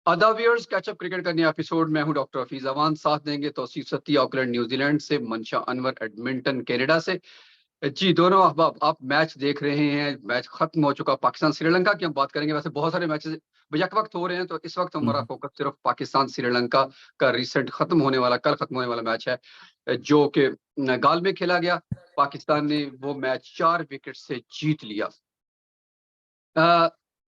आदाब viewers, catch up cricket का नया एपिसोड। मैं हूं डॉक्टर हफीज अवान, साथ देंगे तौसीफ सत्ती ऑकलैंड न्यूजीलैंड से, मंशा अनवर एडमिंटन कनाडा से। जी दोनों अहबाब, आप मैच देख रहे हैं। मैच खत्म हो चुका, पाकिस्तान श्रीलंका की हम बात करेंगे। वैसे बहुत सारे मैचेस यक वक्त हो रहे हैं, तो इस वक्त हमारा फोकस सिर्फ पाकिस्तान श्रीलंका का रिसेंट खत्म होने वाला, कल खत्म होने वाला मैच है, जो कि गाल में खेला गया। पाकिस्तान ने वो मैच 4 विकेट से जीत लिया।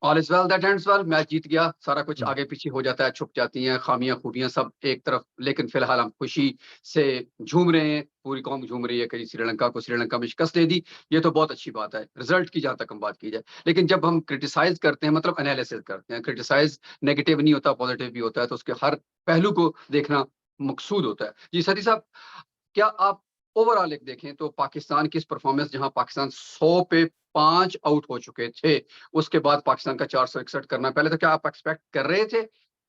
All is well that ends well. Match जीत गया, सारा कुछ आगे पीछे हो जाता है, छुप जाती हैं खामियां खूबियां सब एक तरफ। लेकिन फिलहाल हम खुशी से झूम रहे हैं, पूरी कौम झूम रही है कि श्रीलंका में शिकस्त दे दी। ये तो बहुत अच्छी बात है रिजल्ट की, जहां तक हम बात की जाए। लेकिन जब हम क्रिटिसाइज करते हैं, मतलब एनालिसिस करते हैं, क्रिटिसाइज नेगेटिव नहीं होता, पॉजिटिव भी होता है, तो उसके हर पहलू को देखना मकसूद होता है। जी सती साहब, क्या आप ओवरऑल एक देखें तो पाकिस्तान की इस परफॉर्मेंस, जहां पाकिस्तान 100 पे 5 आउट हो चुके थे, उसके बाद पाकिस्तान का 461 करना, पहले तो क्या आप एक्सपेक्ट कर रहे थे?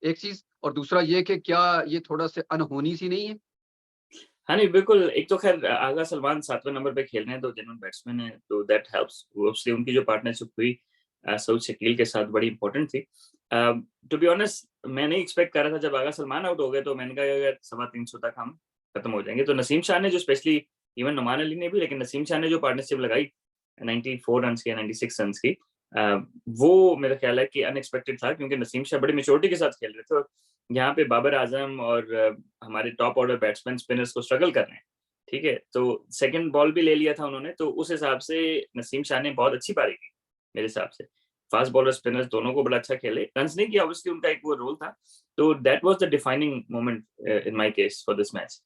एक चीज, और दूसरा ये कि क्या ये थोड़ा सा अनहोनी सी नहीं है? हाँ नहीं, बिल्कुल। एक तो खैर आगा सलमान 7वें नंबर पे खेल रहे हैं, तो जेन्युइन बैट्समैन है, तो दैट हेल्प्स। उससे उनकी जो पार्टनरशिप हुई सऊद शकील के साथ, बड़ी इंपॉर्टेंट थी। टू बी ऑनेस्ट, मैं नहीं एक्सपेक्ट कर रहा था। जब आगा सलमान आउट हो गए तो मैंने कहा अगर 350 तक हम खत्म हो जाएंगे, तो नसीम शाह ने जो स्पेशली, इवन नुमान अली ने भी, लेकिन नसीम शाह ने जो पार्टनरशिप लगाई 94 रन की, 96 रन की, वो मेरा ख्याल है कि अनएक्सपेक्टेड था, क्योंकि नसीम शाह बड़ी मेच्योरिटी के साथ खेल रहे थे, और यहाँ पे बाबर आजम और हमारे टॉप ऑर्डर बैट्समैन स्पिनर्स को स्ट्रगल कर रहे हैं। ठीक है, तो सेकंड बॉल भी ले लिया था उन्होंने, तो उस हिसाब से नसीम शाह ने बहुत अच्छी पारी की मेरे हिसाब से। फास्ट बॉलर स्पिनर्स दोनों को बड़ा अच्छा खेले, रन्स नहीं किया, ऑब्वियसली उनका एक वो रोल था। तो that was the defining moment in my case for this match.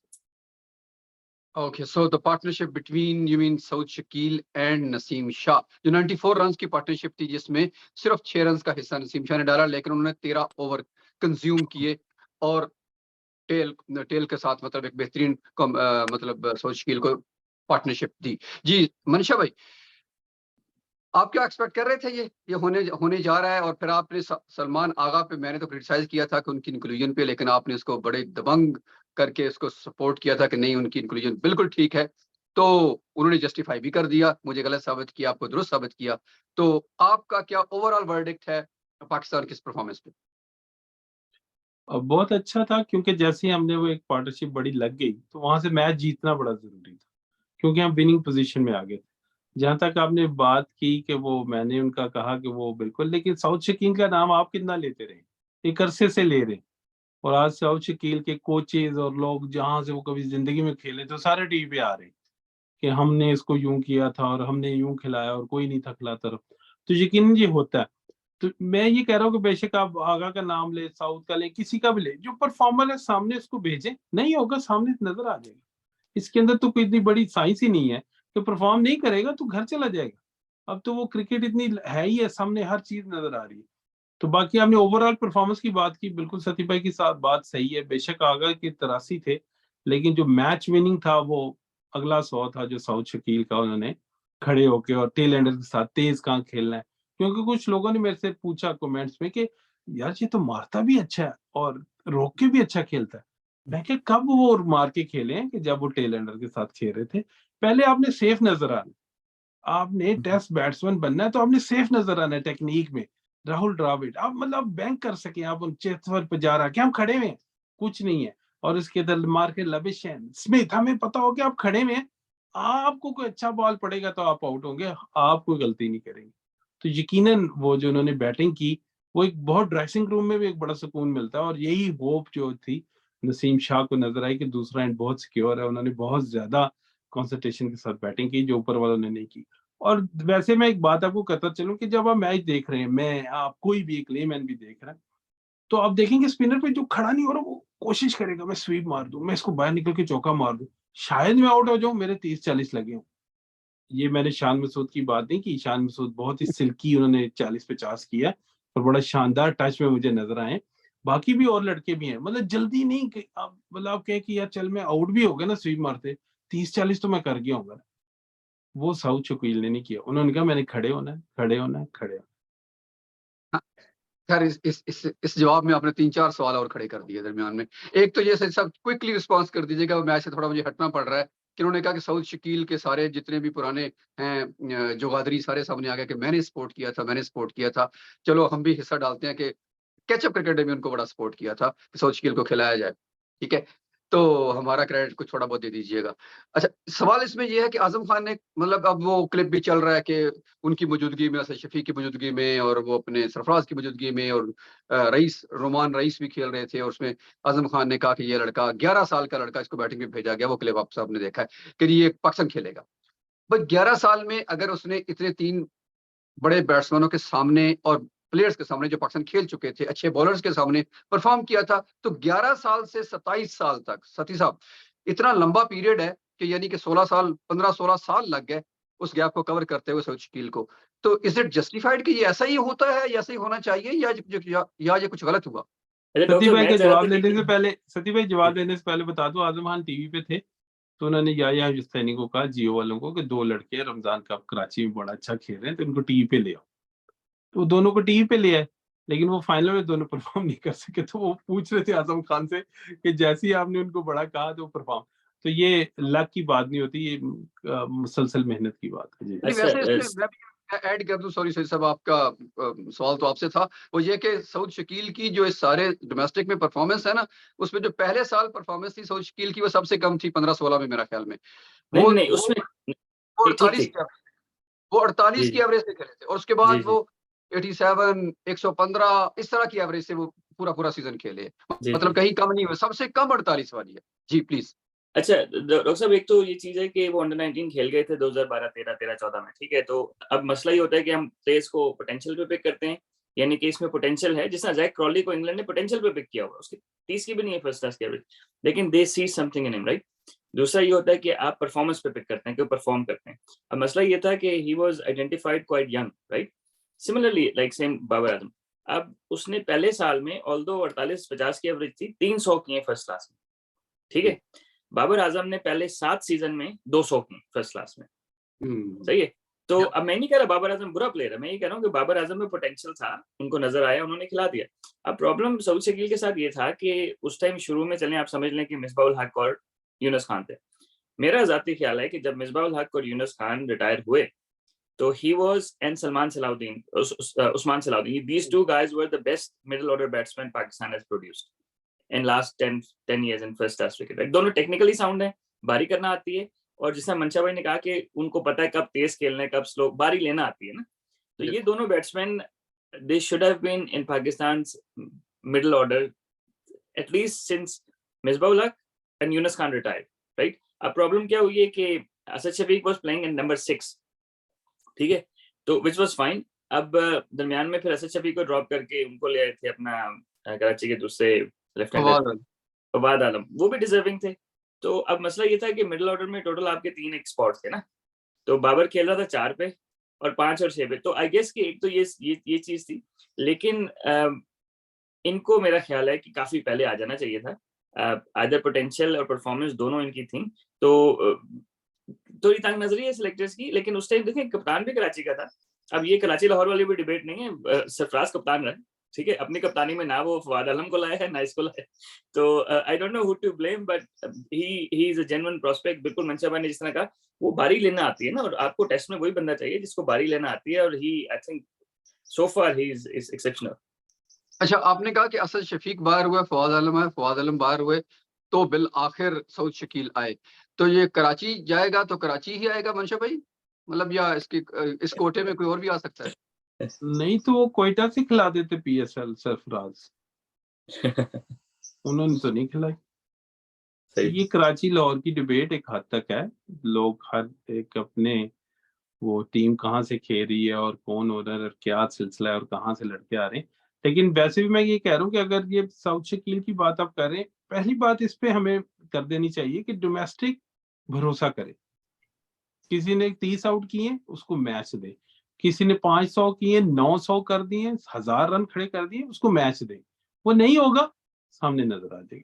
Okay, so the partnership between, you mean Saud Shakil and Naseem Shah, जो 94 रन की पार्टनरशिप थी, जिसमें सिर्फ 6 रन का हिस्सा नसीम शाह ने डाला, लेकिन उन्होंने 13 ओवर कंज्यूम किए, और टेल टेल के साथ मतलब एक बेहतरीन मतलब सऊद शकील को पार्टनरशिप दी। जी मनीषा भाई, आप क्या एक्सपेक्ट कर रहे थे ये होने जा रहा है? और फिर आपने सलमान आगा पे, मैंने तो क्रिटिसाइज किया था कि उनकी इंक्लूजन पे, लेकिन आपने उसको बड़े दबंग करके उसको सपोर्ट किया था कि नहीं, उनकी इंक्लूजन बिल्कुल ठीक है। तो उन्होंने जस्टिफाई भी कर दिया, मुझे गलत साबित किया, आपको दुरुस्त साबित किया। तो आपका क्या ओवरऑल वर्डिक्ट है पाकिस्तान की इस परफॉर्मेंस पे? बहुत अच्छा था, क्योंकि जैसे ही हमने वो एक पार्टनरशिप बड़ी लग गई, तो वहां से मैच जीतना बड़ा जरूरी था, क्योंकि हम विनिंग पोजीशन में आ गए थे। जहां तक आपने बात की कि वो, मैंने उनका कहा कि वो बिल्कुल, लेकिन साउथ शकील का नाम आप कितना लेते रहे, एक अरसे से ले रहे। और आज साउथ शकील के कोचेज और लोग जहां से वो कभी जिंदगी में खेले, तो सारे टीवी पे आ रहे कि हमने इसको यूं किया था और हमने यूं खिलाया और कोई नहीं था खिला तरफ। तो यकीन ये होता है। तो मैं ये कह रहा हूँ कि बेशक आप आगा का नाम ले, साउथ का ले, किसी का भी ले, जो परफॉर्मर है सामने उसको भेजें, नहीं होगा सामने नजर आ जाएगा। इसके अंदर तो कोई इतनी बड़ी साइंस ही नहीं है कि परफॉर्म नहीं करेगा तो घर चला जाएगा। अब तो वो क्रिकेट इतनी है ही है, सामने हर चीज नजर आ रही है। तो बाकी आपने ओवरऑल परफॉर्मेंस की बात की, बिल्कुल सतीश भाई की साथ बात सही है। बेशक आगा के 83 थे, लेकिन जो मैच विनिंग था वो अगला 100 था, जो साउथ शकील का उन्होंने खड़े होके और टेल एंडर के साथ तेज कहाँ खेलना है। क्योंकि कुछ लोगों ने मेरे से पूछा कमेंट्स में कि यार ये तो मारता भी अच्छा है और रोक के भी अच्छा खेलता है। मैं क्या, कब वो मार के खेले हैं कि जब वो टेल एंडर के साथ खेल रहे थे? पहले आपने सेफ नजर आना, आपने टेस्ट बैट्समैन बनना है, तो आपने सेफ नजर आना है टेक्निक में। राहुल द्रविड़, आप मतलब बैंक कर सके, आप उन चेतर पे जा रहा कि हम खड़े में हैं, कुछ नहीं है। और इसके इधर मार के लबिशन स्मिथ, हमें पता हो कि आप खड़े में हैं, आपको कोई अच्छा बॉल पड़ेगा तो आप आउट होंगे, आप कोई गलती नहीं करेंगे। तो यकीनन वो जो उन्होंने बैटिंग की, वो एक बहुत, ड्रेसिंग रूम में भी एक बड़ा सुकून मिलता है। और यही होप जो थी नसीम शाह को नजर आई कि दूसरा एंड बहुत सिक्योर है। उन्होंने बहुत ज्यादा कंसंट्रेशन के साथ बैटिंग की, जो ऊपर वालों ने नहीं की। और वैसे मैं एक बात आपको कहता चलूं कि जब आप मैच देख रहे हैं, मैं, आप, कोई भी एक लेमैन भी देख रहा है, तो आप देखेंगे स्पिनर पे जो खड़ा नहीं हो रहा, वो कोशिश करेगा मैं स्वीप मार दूं, मैं इसको बाहर निकल के चौका मार दूं, शायद मैं आउट हो जाऊं, मेरे 30-40 लगे हों। ये मैंने शान मसूद की बात नहीं की, शान मसूद बहुत ही सिल्की, उन्होंने 40-50 किया और बड़ा शानदार टच में मुझे नजर आए। बाकी भी और लड़के भी हैं, मतलब जल्दी नहीं कि आप, मतलब आप कहें कि यार चल मैं आउट भी हो गया ना स्वीप मारते, 30-40 तो मैं कर गया हूँ। वो साउथ शकील ने नहीं किया, उन्होंने कहा मैंने खड़े होना है, खड़े होना है, खड़े होना हाँ, खैर इस जवाब में आपने 3-4 सवाल और खड़े कर दिए दरमियान में। एक तो ये सब क्विकली रिस्पांस कर दीजिएगा, मैच से थोड़ा मुझे हटना पड़ रहा है, कि उन्होंने कहा कि सऊद शकील के सारे जितने भी पुराने हैं जोगादरी, सारे सामने आ गए कि मैंने सपोर्ट किया था, मैंने सपोर्ट किया था। चलो हम भी हिस्सा डालते हैं कि कैचअप क्रिकेट ने भी उनको बड़ा सपोर्ट किया था कि सऊद शकील को खिलाया जाए, ठीक है? तो हमारा क्रेडिट कुछ थोड़ा बहुत दे दीजिएगा। अच्छा, सवाल इसमें ये है कि आज़म खान ने मतलब अब वो क्लिप भी चल रहा है कि उनकी मौजूदगी में, असद शफीक की मौजूदगी में और वो अपने सरफराज की मौजूदगी में और रोमान रईस भी खेल रहे थे और उसमें आज़म खान ने कहा कि ये लड़का 11 साल का लड़का, इसको बैटिंग में भेजा गया। वो क्लिप आप सबने देखा है कि ये पाकिस्तान खेलेगा। बट 11 साल में अगर उसने इतने 3 बड़े बैट्समैनों के सामने और प्लेयर्स के सामने जो पाकिस्तान खेल चुके थे, अच्छे बॉलर्स के सामने परफॉर्म किया था, तो 11 साल से 27 साल तक, सती साहब, इतना लंबा पीरियड है कि यानी कि 16 साल, 15-16 साल लग गए उस गैप को कवर करते हुए सऊद शकील को। तो इज़ इट जस्टिफाइड कि ये ऐसा ही होता है, या ऐसा ही होना चाहिए, या ये कुछ गलत हुआ? अच्छा सती डॉक्टर, भाई मैं का चाह रहा जवाब था लेने कि से पहले, सती भाई जवाब लेने से पहले बता दूं, आजम खान टीवी पे थे तो उन्होंने या हिंदुस्तानी को कहा, जियो वालों को, कि 2 लड़के रमजान कप कराची में बड़ा अच्छा खेल रहे हैं तो इनको टीवी पे ले आओ। तो दोनों को टीवी पे ले आए, लेकिन वो फाइनल में दोनों परफॉर्म नहीं कर सके। तो वो पूछ रहे थे आजम खान से कि जैसे ही आपने उनको बड़ा कहा तो परफॉर्म। तो ये लक की बात नहीं होती, ये मुसलसल मेहनत की बात है जी। नहीं, अच्छा वैसे इसमें मैं भी ऐड कर दूं, सॉरी सही साहब, आपका सवाल तो आपसे था, वो ये कि सऊद शकील की जो इस सारे डोमेस्टिक में परफॉर्मेंस है ना, उसमें जो पहले साल परफॉर्मेंस थी सऊद शकील की, वो सबसे कम थी 15-16 में मेरा ख्याल में। नहीं वो नहीं नहीं, वो उसमें वो ठीक ठीक 48 ठीक। की वो 48 जी की जी एवरेज से खेले थे और उसके जी बाद जी वो 87, 115 इस तरह की एवरेज से वो पूरा सीजन खेले। जी मतलब जी। कहीं कम नहीं हुए, सबसे कम 48 वाली है। जी प्लीज। अच्छा डॉक्टर साहब, एक तो ये चीज है कि वो अंडर 19 खेल गए थे 2012, 13, 14 में, ठीक है। तो अब मसला ये होता है कि हम प्लेयर्स को पोटेंशियल पे पिक करते हैं, यानी कि इसमें पोटेंशियल है। जिस तरह जैक क्रॉली को इंग्लैंड ने पोटेंशियल पे पिक किया हुआ, उसकी 30 की भी नहीं है फर्स्ट क्लास की एवरेज, लेकिन they see something in him, right. दूसरा ये होता है कि आप परफॉर्मेंस पे पिक करते हैं, कि परफॉर्म करते हैं। अब मसला ये था कि he was identified quite young, right. Similarly like same Babar Azam, अब उसने पहले साल में ऑल्दो 48-50 की एवरेज थी, 300 की है फर्स्ट क्लास में, ठीक है। बाबर आजम ने पहले 7 सीजन में 200 की फर्स्ट क्लास में, सही है। तो अब मैं नहीं कह रहा बाबर आजम बुरा प्लेयर है, मैं ये कह रहा हूँ कि बाबर आजम में पोटेंशियल था, उनको नजर आया, उन्होंने खिला दिया। अब प्रॉब्लम सऊद शकील के साथ ये था कि उस टाइम शुरू में, चलें आप समझ लें कि मिसबाह उल हक और यूनुस खान थे। मेरा जाती ख्याल है कि जब मिसबाह उल हक और यूनुस खान रिटायर हुए, तो he was and Salman Salahuddin, Usman Salahuddin, these two guys were the best middle order batsmen Pakistan has produced in last 10 years in first class cricket, right? दोनों टेक्निकली साउंड है, बारी करना आती है, और जिससे मंशा भाई ने कहा कि उनको पता है कब तेज खेलना है, कब स्लो, बारी लेना आती है ना। तो ये दोनों batsman, they should have been in Pakistan's middle order at least since Misbah ul Haq and Yunus Khan retired, right? अब प्रॉब्लम क्या हुई है कि Asad Shafiq was playing in number 6, ठीक है, तो विच वाज फाइन। अब दरमियान में फिर असद शफीक को ड्रॉप करके उनको ले आए थे अपना कराची के दूसरे लेफ्ट हैंडर फवाद आलम, वो भी डिजर्विंग थे। तो अब मसला ये था कि मिडिल ऑर्डर में टोटल आपके 3 एक्सपोर्ट्स थे ना, तो बाबर खेल रहा था 4 पे और 5 और 6 पे। तो आई गेस कि एक तो ये चीज थी, लेकिन इनको मेरा ख्याल है कि काफी पहले आ जाना चाहिए था। आइदर पोटेंशियल और परफॉर्मेंस दोनों इनकी थी, तो थोड़ी तंग नजरी है सिलेक्टर्स की। लेकिन उस टाइम देखें कप्तान भी कराची का था। अब ये कराची लाहौर वाली भी डिबेट नहीं है, सरफराज कप्तान रहा, ठीक है, अपनी कप्तानी में ना वो फवाद आलम को लाया है ना इसको लाया है। तो I don't know who to blame, but he is a genuine prospect. बिल्कुल मंशा भाई ने जिस तरह कहा, वो बारी लेना आती है ना, और आपको टेस्ट में वही बंदा चाहिए जिसको बारी लेना आती है, और he I think so far he is exceptional. अच्छा, आपने कहा कि असद शफीक बाहर हुए, फवाद आलम आए, फवाद आलम बाहर हुए, तो बिल आखिर सऊद शकील आए। तो ये कराची जाएगा तो कराची ही आएगा मंशा भाई, मतलब या इस कोटे में कोई और भी आ सकता है? नहीं तो वो कोयटा से खिला देते PSL सरफराज, उन्होंने तो नहीं खिलाई। ये कराची लाहौर की डिबेट एक हद तक है, लोग हर एक अपने, वो टीम कहाँ से खेल रही है और कौन ओनर और क्या सिलसिला है और कहाँ से लड़के आ रहे हैं। लेकिन वैसे भी मैं ये कह रहा हूँ कि अगर ये सऊद शकील की बात आप कर रहे हैं, पहली बात इस पे हमें कर देनी चाहिए कि डोमेस्टिक भरोसा करे। किसी ने 30 आउट किए उसको मैच दे, किसी ने 500 किए, 900 कर दिए, 1000 रन खड़े कर दिए, उसको मैच दे। वो नहीं होगा, सामने नजर आ जाएगी।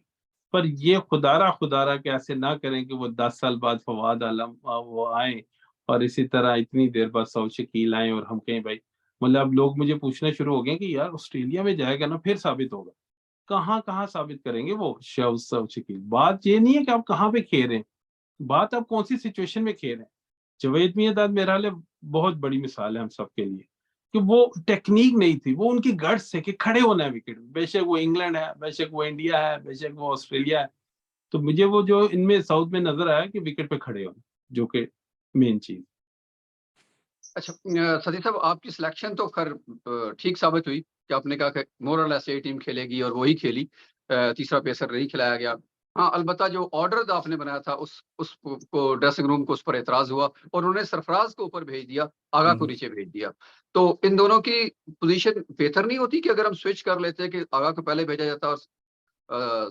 पर ये खुदारा के ऐसे ना करें कि वो 10 साल बाद फवाद आलम वो आए और इसी तरह इतनी देर बाद सऊद शकील आए और हम कहें भाई, मतलब अब लोग मुझे पूछना शुरू हो गए कि यार ऑस्ट्रेलिया में जाएगा ना फिर साबित होगा। कहाँ कहाँ साबित करेंगे वो सऊद शकील। बात ये नहीं है कि आप कहाँ पे खेल रहे हैं, बात आप कौन सी सिचुएशन में खेल रहे हैं। जवेद मियांदाद मेरा हाल बहुत बड़ी मिसाल है हम सबके लिए। कि वो टेक्निक नहीं थी, वो उनकी गट्स है कि खड़े होना है विकेट, बेशक वो इंग्लैंड है, बेशक वो इंडिया है, बेशक वो ऑस्ट्रेलिया है। तो मुझे वो जो इनमें साउथ में नजर आया कि विकेट पे खड़े होना, जो कि मेन चीज। अच्छा सतीश साहब, आपकी सिलेक्शन तो खैर ठीक साबित हुई कि आपने कहा कि मोर और लेस ये टीम खेलेगी और वही खेली। तीसरा पेसर नहीं खिलाया गया। हाँ, अलबत्ता जो ऑर्डर आपने बनाया था उस को ड्रेसिंग रूम को उस पर एतराज हुआ और उन्होंने सरफराज को ऊपर भेज दिया, आगा को नीचे भेज दिया। तो इन दोनों की पोजीशन बेहतर नहीं होती कि अगर हम स्विच कर लेते कि आगा को पहले भेजा जाता और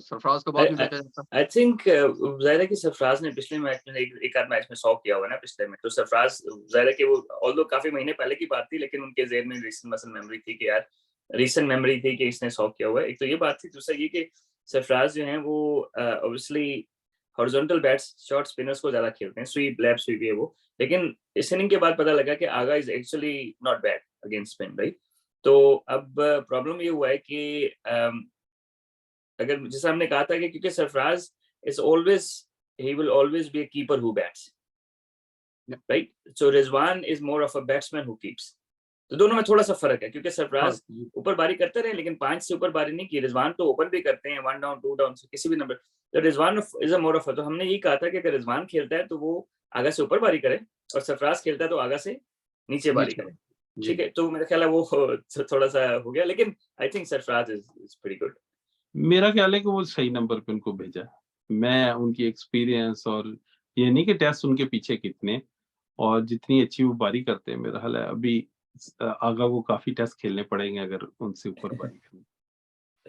सरफराज को बाद में भेजा जाता? आई थिंक जाहिर है कि सरफराज ने पिछले मैच में एक आध मैच में 100 किया हुआ ना पिछले में, तो सरफराज जाहिर है कि वो ऑल्दो काफी महीने पहले की बात थी, लेकिन उनके ज़हन में रीसेंट मसल मेमोरी थी कि यार रीसेंट मेमोरी थी कि इसने 100 किया हुआ है। एक तो ये बात थी, दूसरा ये कि सरफराज जो है वो obviously horizontal bats short spinners को ज्यादा खेलते हैं, स्वीप लैप स्वीप ये वो, लेकिन इस इनिंग के बाद पता लगा कि Agha is actually not bad against spin, right? तो अब प्रॉब्लम ये हुआ है कि अगर जैसे हमने कहा था कि क्योंकि Sarfaraz is always he will always be a keeper who bats, right? So Rizwan is more of a batsman who keeps. तो दोनों में थोड़ा सा फर्क है, क्योंकि सरफराज ऊपर बारी करते रहे लेकिन 5 से ऊपर बारी नहीं की। रिजवान तो ओपन भी करते हैं 1 डाउन 2 डाउन से किसी भी नंबर। तो Rizwan is a more of, तो हमने ये कहा था कि अगर रिजवान खेलता है तो वो आगा से ऊपर बारी करे और सरफराज खेलता है तो आगा से नीचे बारी करे। ठीक है, तो मेरा ख्याल है वो थोड़ा सा हो गया, लेकिन I think Sarfaraz is pretty good. मेरा ख्याल है कि वो सही नंबर पे उनको भेजा। मैं उनकी एक्सपीरियंस और ये नहीं कि टेस्ट उनके पीछे कितने और जितनी अच्छी वो बारी करते हैं, मेरा ख्याल है अभी आगा को काफी टेस्ट खेलने पड़ेंगे अगर उनसे ऊपर बारी करनी।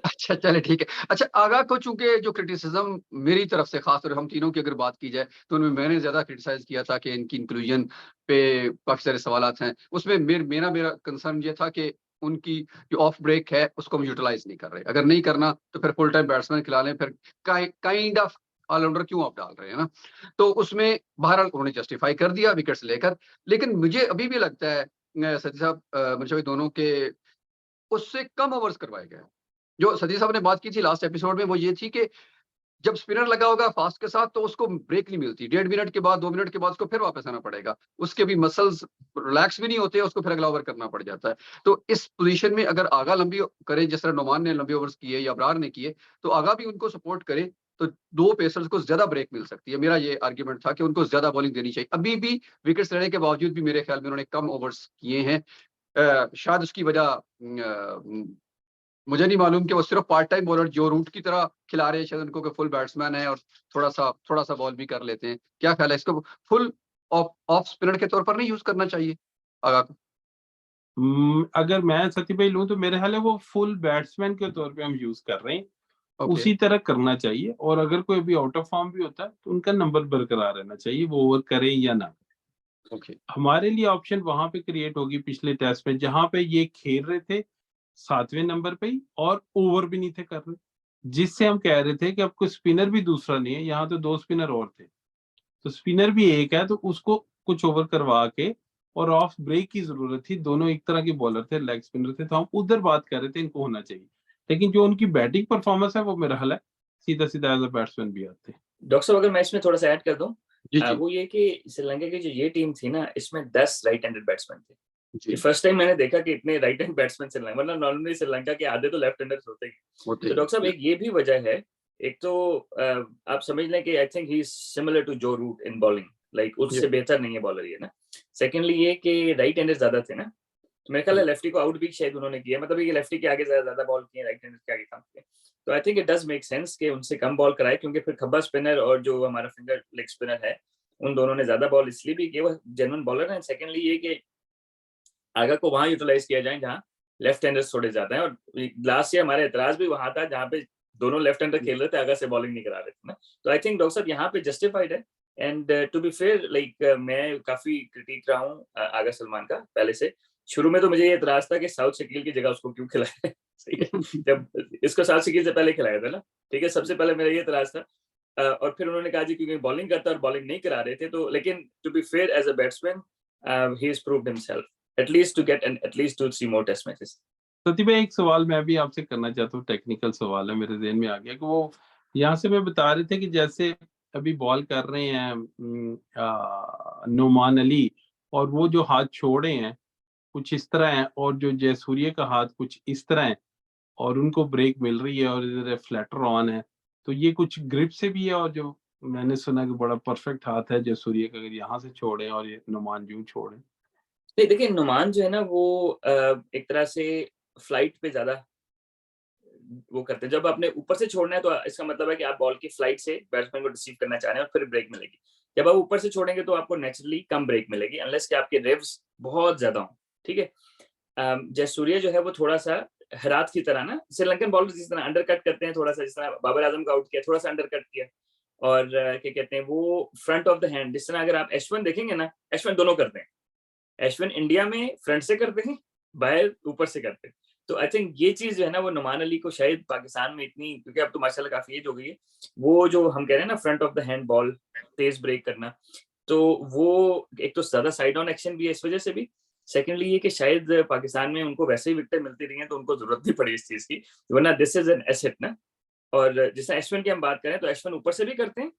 अच्छा, चले ठीक है। अच्छा, आगा को चूंकि जो क्रिटिसिज्म मेरी तरफ से खास तौर हम तीनों की अगर बात की जाए तो उनमें मैंने ज्यादा क्रिटिसाइज किया था कि इनकी इंक्लूजन पे काफी सारे सवालात हैं। उसमें मेरा कंसर्न ये था कि उनकी जो ऑफ ब्रेक है उसको हम यूटिलाइज नहीं कर रहे। अगर नहीं करना तो फिर फुल टाइम बैट्समैन खिला लें, फिर काइंड ऑफ ऑलराउंडर क्यों आप डाल रहे हैं ना? तो उसमें बहरहाल उन्होंने जस्टिफाई कर दिया विकेट्स लेकर। लेकिन मुझे अभी भी लगता है सती साहब मुझे दोनों के उससे कम ओवर्स करवाए गए। जो सतीश साहब ने बात की थी लास्ट एपिसोड में वो ये थी कि जब स्पिनर लगा होगा फास्ट के साथ तो उसको ब्रेक नहीं मिलती। 1.5 मिनट के बाद 2 मिनट के बाद उसको फिर वापस आना पड़ेगा। उसके भी मसल्स रिलैक्स भी नहीं होते, उसको फिर अगला ओवर करना पड़ जाता है। तो इस पोजीशन में अगर आगा लंबी करे जिस तरह नोमान ने लंबी ओवर्स किए या अबरार ने किए, तो आगा भी उनको सपोर्ट करे तो 2 पेसर्स को ज्यादा ब्रेक मिल सकती है। मेरा ये आर्ग्यूमेंट था कि उनको ज्यादा बॉलिंग देनी चाहिए। अभी भी विकेट्स लेने के बावजूद भी मेरे ख्याल में उन्होंने कम ओवर्स किए हैं। शायद उसकी वजह मुझे नहीं मालूम कि वो सिर्फ पार्ट टाइम बॉलर जो रूट की तरह खिला रहे हैं, शायद उनको कि फुल बैट्समैन है और थोड़ा सा बॉल भी कर लेते हैं। क्या ख्याल है, इसको फुल ऑफ स्पिनर के तौर पर नहीं यूज करना चाहिए आगा को? अगर मैं सती भाई लूं तो मेरे ख्याल है वो फुल बैट्समैन के तौर पे हम यूज कर रहे हैं, ओके, उसी तरह करना चाहिए। और अगर कोई भी आउट ऑफ फॉर्म भी होता है तो उनका नंबर बरकरार रहना चाहिए, वो ओवर करे या ना। ओके, हमारे लिए ऑप्शन वहां पे क्रिएट होगी पिछले टेस्ट में जहां पे ये खेल रहे थे 7वें नंबर पे ही और ओवर भी नहीं थे कर रहे, जिससे हम कह रहे थे कि अब कोई स्पिनर भी दूसरा नहीं है, यहाँ तो 2 स्पिनर और थे, तो स्पिनर भी एक है तो उसको कुछ ओवर करवा के, और ऑफ ब्रेक की जरूरत थी। दोनों एक तरह के बॉलर थे, लेग स्पिनर थे, तो हम उधर बात कर रहे थे इनको होना चाहिए। लेकिन जो उनकी बैटिंग परफॉर्मेंस है वो मेरा ख्याल है सीधा सीधा एज अ बैट्समैन भी आते हैं। डॉक्टर साहब अगर मैं इसमें थोड़ा सा ऐड कर दूं, जी जी वो ये कि श्रीलंका की जो ये टीम थी ना, इसमें 10 राइट हैंडेड बैट्समैन थे। जी, ये फर्स्ट टाइम मैंने देखा कि इतने राइट हैंड बैट्समैन श्रीलंका, वरना नॉर्मली श्रीलंका के आधे तो लेफ्ट हैंडर्स होते ही। होते तो हैं डॉक्टर साहब एक ये भी वजह है, एक तो आप समझ लें कि I think he is similar to Joe Root in bowling, like उससे बेहतर नहीं है बॉलर ये ना। सेकेंडली ये कि राइट हैंडर ज्यादा थे ना, तो मेरे ख्याल है लेफ्टी को आउट भी शायद उन्होंने किया, मतलब ये लेफ्टी के आगे ज्यादा बॉल किए, राइट हैंडर के आगे कम किए। तो I think it does make sense कि उनसे कम बॉल कराए, क्योंकि फिर खब्बा स्पिनर और जो हमारा फिंगर लेग स्पिनर है उन दोनों ने ज्यादा बॉल इसलिए भी किए, वो जेन्युइन बॉलर है। सेकेंडली ये कि आगा को वहां यूटिलाइज किया जाए जहां लेफ्ट हैंडर्स थोड़े ज्यादा हैं, और लास्ट ईयर हमारे एतराज भी वहां था जहां पे दोनों लेफ्ट हैंडर खेल रहे थे, आगा से बॉलिंग नहीं करा रहे थे ना। तो आई थिंक डॉक्टर साहब यहाँ पे जस्टिफाइड है। And to be fair, like मैं काफी क्रिटिक रहा हूँ आगा सलमान का पहले से। शुरू में तो मुझे ये एतराज था कि साउथ शकील की जगह उसको क्यों खिलाया है। सही है, जब इसको साउथ शकील से पहले खिलाया था ना, ठीक है, सबसे पहले मेरा ये एतराज था। और फिर उन्होंने कहा जी क्योंकि बॉलिंग करता और बॉलिंग नहीं करा रहे थे, तो लेकिन to be fair as a batsman he has proved himself at least to get at least 2-3 more test matches. सती भाई एक सवाल मैं भी आपसे करना चाहता हूँ, टेक्निकल सवाल है, मेरे ज़हन में आ गया कि वो यहाँ से मैं बता रहे थे कि जैसे अभी बॉल कर रहे हैं नोमान अली, और वो जो हाथ छोड़े हैं कुछ इस तरह है और जो जयसूर्य का हाथ कुछ इस तरह है और उनको ब्रेक मिल रही है और इधर फ्लैटर ऑन है, तो ये कुछ ग्रिप से भी है और जो मैंने सुना कि बड़ा परफेक्ट हाथ है जयसूर्य का, अगर यहाँ से छोड़े और ये नुमान यूं छोड़े। नहीं देखिए, नुमान जो है ना वो एक तरह से फ्लाइट पे ज़्यादा वो करते हैं। जब आपने ऊपर से छोड़ना है तो इसका मतलब है कि आप बॉल की फ्लाइट से बैट्समैन को रिसीव करना चाह रहे हैं और फिर ब्रेक मिलेगी। जब आप ऊपर से छोड़ेंगे तो आपको नेचुरली कम ब्रेक मिलेगी अनलेस कि आपके रिव्स बहुत ज़्यादा हों, ठीक है? जयसूर्य जो है वो थोड़ा-सा हेरात की तरह ना, श्रीलंकन बॉलर जिस तरह अंडरकट करते हैं थोड़ा-सा, जिस तरह बाबर आजम को आउट किया, थोड़ा-सा अंडरकट किया और क्या कहते हैं वो फ्रंट ऑफ द हैंड, जिस तरह अगर आप अश्विन देखेंगे ना, अश्विन दोनों करते हैं। अश्विन इंडिया में फ्रंट से करते हैं, बाहर ऊपर से करते हैं। तो आई थिंक ये चीज़ जो है ना वो नुमान अली को शायद पाकिस्तान में इतनी, क्योंकि अब तो माशाल्लाह काफ़ी एज हो गई है, वो जो हम कह रहे हैं ना front of the hand ball तेज ब्रेक करना, तो वो एक तो ज़्यादा साइड ऑन एक्शन भी है इस वजह से भी। सेकेंडली ये कि शायद पाकिस्तान में उनको वैसे ही विकेटें मिलती रही हैं तो उनको ज़रूरत नहीं पड़ी इस चीज़ की, वरना दिस इज़ एन एसेट ना। और जैसे अश्विन की हम बात करें तो अश्विन ऊपर से भी करते हैं